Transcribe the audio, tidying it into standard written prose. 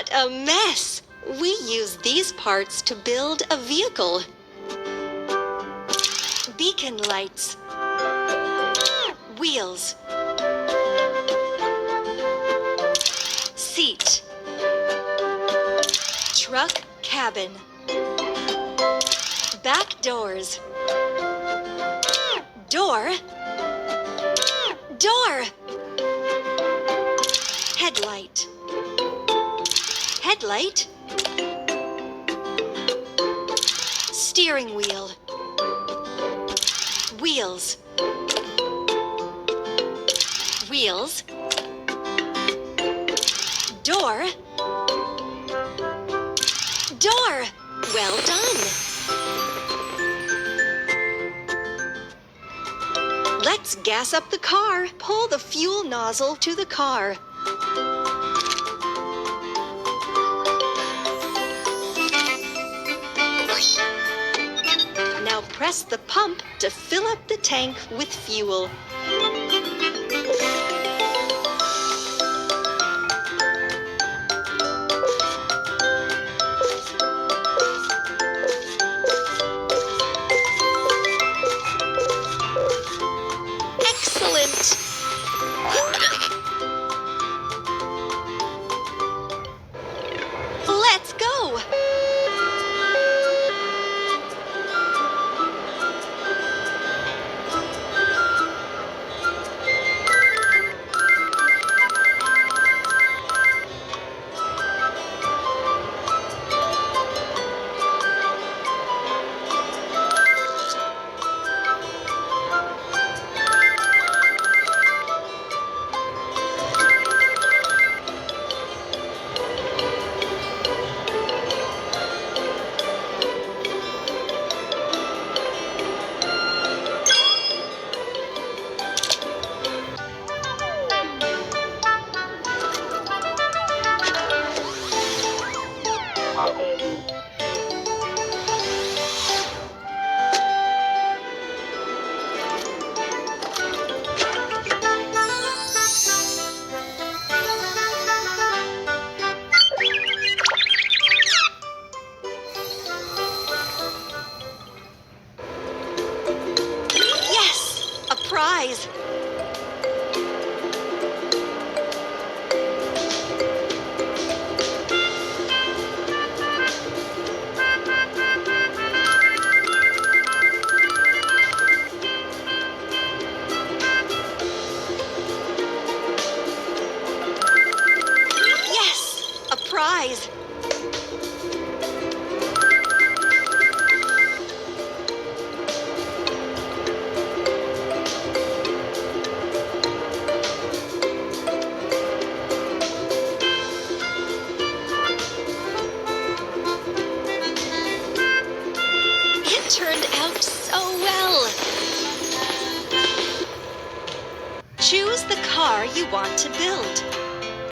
What a mess! We use these parts to build a vehicle. Beacon lights. Wheels. Seat. Truck cabin. Back doors. Door. Door. Headlight. Headlight. Steering wheel. Wheels. Wheels. Door. Door. Well done. Let's gas up the car. Pull the fuel nozzle to the car. Now press the pump to fill up the tank with fuel. Excellent! Let's go! Yes! A prize! Yes! A prize! It turned out so well! Choose the car you want to build.